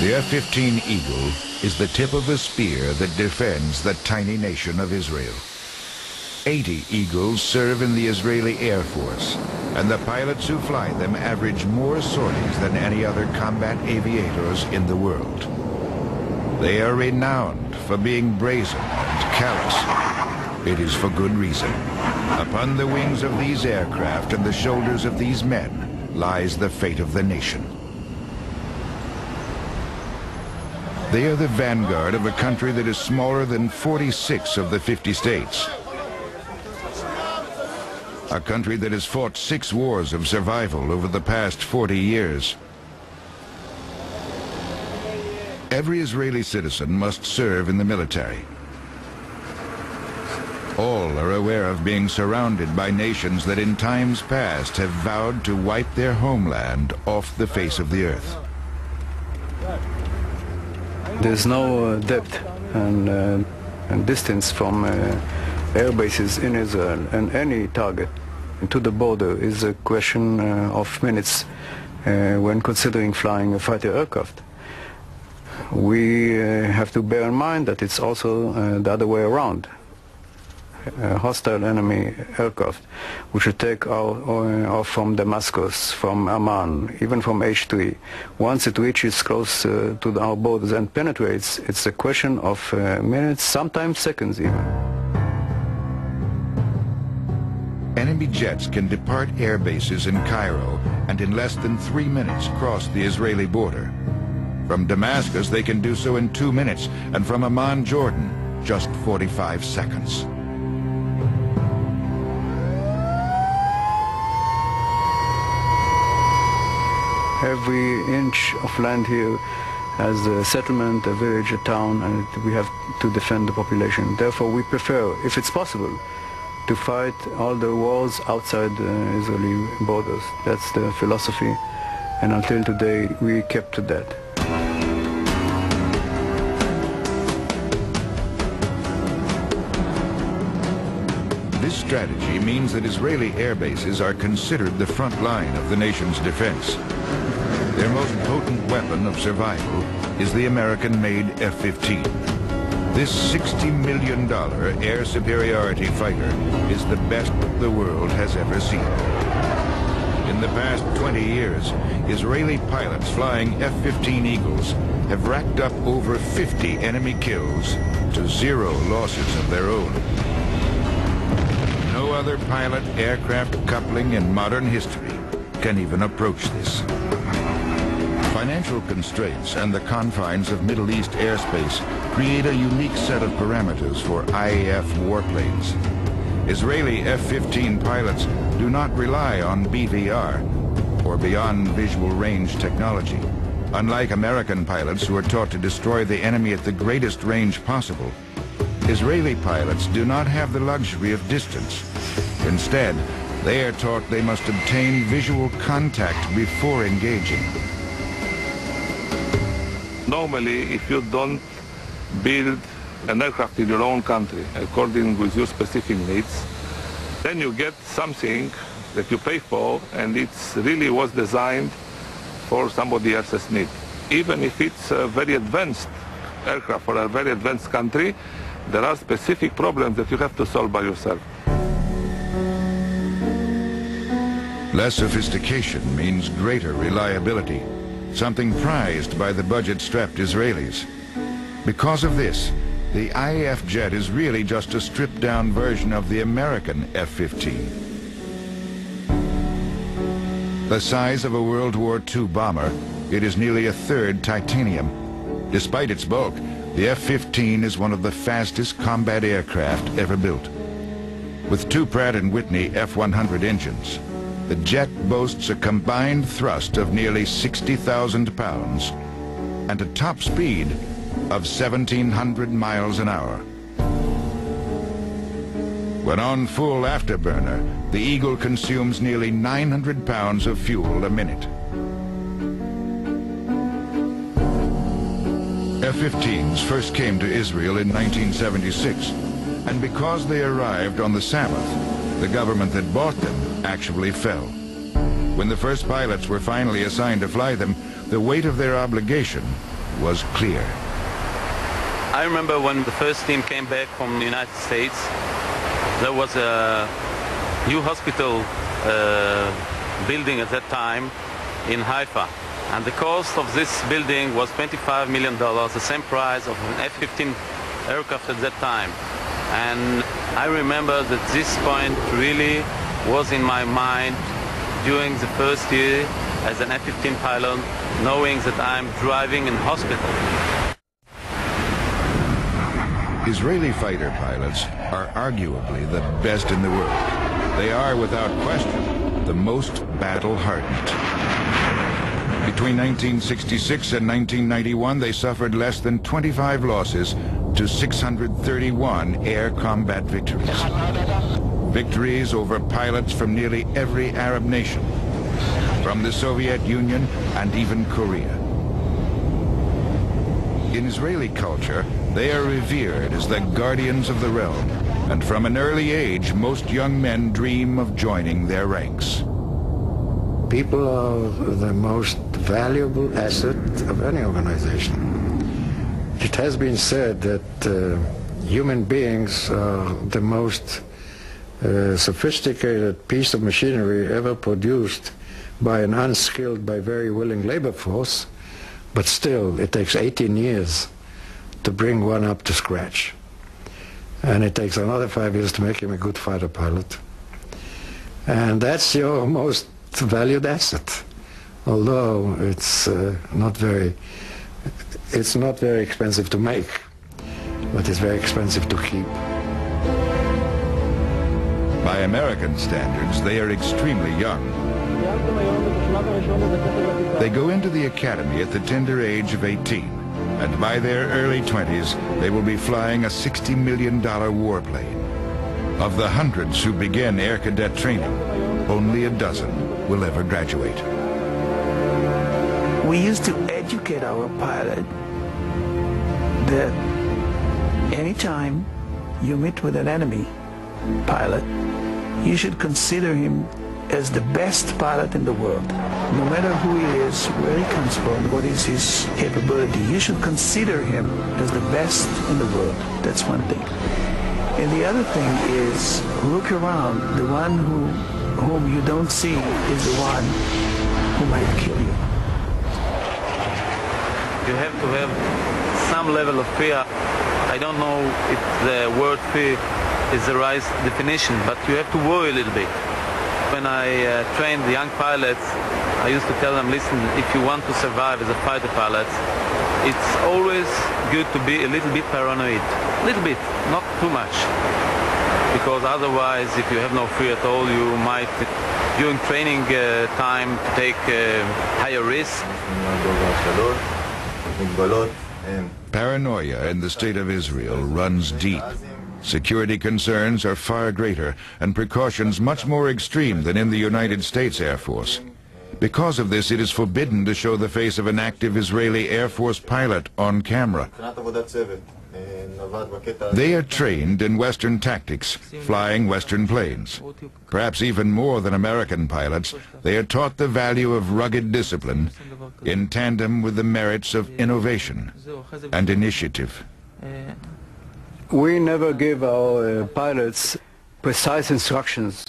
The F-15 Eagle is the tip of the spear that defends the tiny nation of Israel. 80 Eagles serve in the Israeli Air Force, and the pilots who fly them average more sorties than any other combat aviators in the world. They are renowned for being brazen and callous. It is for good reason. Upon the wings of these aircraft and the shoulders of these men lies the fate of the nation. They are the vanguard of a country that is smaller than 46 of the 50 states. A country that has fought 6 wars of survival over the past 40 years. Every Israeli citizen must serve in the military. All are aware of being surrounded by nations that in times past have vowed to wipe their homeland off the face of the earth. There's no depth and distance from air bases in Israel, and any target to the border is a question of minutes when considering flying a fighter aircraft. We have to bear in mind that it's also the other way around. Hostile enemy aircraft, which should take off from Damascus, from Amman, even from H3. Once it reaches close to our borders and penetrates, it's a question of minutes, sometimes seconds even. Enemy jets can depart air bases in Cairo and in less than 3 minutes cross the Israeli border. From Damascus, they can do so in 2 minutes, and from Amman, Jordan, just 45 seconds. Every inch of land here has a settlement, a village, a town, and we have to defend the population. Therefore, we prefer, if it's possible, to fight all the wars outside the Israeli borders. That's the philosophy, and until today, we kept to that. This strategy means that Israeli air bases are considered the front line of the nation's defense. Their most potent weapon of survival is the American-made F-15. This $60 million air superiority fighter is the best the world has ever seen. In the past 20 years, Israeli pilots flying F-15 Eagles have racked up over 50 enemy kills to 0 losses of their own. No other pilot-aircraft coupling in modern history can even approach this. Financial constraints and the confines of Middle East airspace create a unique set of parameters for IAF warplanes. Israeli F-15 pilots do not rely on BVR, or beyond visual range technology. Unlike American pilots who are taught to destroy the enemy at the greatest range possible, Israeli pilots do not have the luxury of distance. Instead, they are taught they must obtain visual contact before engaging. Normally, if you don't build an aircraft in your own country according with your specific needs, then you get something that you pay for, and it really was designed for somebody else's need. Even if it's a very advanced aircraft for a very advanced country, there are specific problems that you have to solve by yourself. Less sophistication means greater reliability, something prized by the budget-strapped Israelis. Because of this, the IAF jet is really just a stripped-down version of the American F-15. The size of a World War II bomber, it is nearly a third titanium. Despite its bulk, the F-15 is one of the fastest combat aircraft ever built. With 2 Pratt & Whitney F-100 engines, the jet boasts a combined thrust of nearly 60,000 pounds and a top speed of 1,700 miles an hour. When on full afterburner, the Eagle consumes nearly 900 pounds of fuel a minute. F-15s first came to Israel in 1976, and because they arrived on the Sabbath, the government that bought them actually fell. When the first pilots were finally assigned to fly them, the weight of their obligation was clear. I remember when the first team came back from the United States, there was a new hospital building at that time in Haifa. And the cost of this building was $25 million, the same price of an F-15 aircraft at that time. And I remember that this point really was in my mind during the first year as an F-15 pilot, knowing that I'm driving in hospital. Israeli fighter pilots are arguably the best in the world. They are, without question, the most battle-hardened. Between 1966 and 1991, they suffered less than 25 losses to 631 air combat victories. Victories over pilots from nearly every Arab nation, from the Soviet Union and even Korea. In Israeli culture, they are revered as the guardians of the realm, and from an early age, most young men dream of joining their ranks. People are the most valuable asset of any organization. It has been said that human beings are the most sophisticated piece of machinery ever produced by an unskilled, by very willing labor force, but still it takes 18 years to bring one up to scratch. And it takes another 5 years to make him a good fighter pilot. And that's your most valued asset, although it's not very expensive to make, but it's very expensive to keep. By American standards, they are extremely young. They go into the academy at the tender age of 18, and by their early 20s, they will be flying a $60 million warplane. Of the hundreds who begin air cadet training, only a dozen will ever graduate. We used to educate our pilot that anytime you meet with an enemy pilot, you should consider him as the best pilot in the world. No matter who he is, where he comes from, what is his capability, you should consider him as the best in the world. That's one thing. And the other thing is, look around. The one whom you don't see is the one who might kill you. You have to have some level of fear. I don't know if the word fear is the right definition, but you have to worry a little bit. When I trained the young pilots, I used to tell them, listen, if you want to survive as a fighter pilot, it's always good to be a little bit paranoid. A little bit, not too much. Because otherwise, if you have no fear at all, you might, during training time, take higher risk. Paranoia in the state of Israel runs deep. Security concerns are far greater and precautions much more extreme than in the United States Air Force. Because of this, it is forbidden to show the face of an active Israeli Air Force pilot on camera. They are trained in Western tactics, flying Western planes. Perhaps even more than American pilots, they are taught the value of rugged discipline in tandem with the merits of innovation and initiative. We never give our pilots precise instructions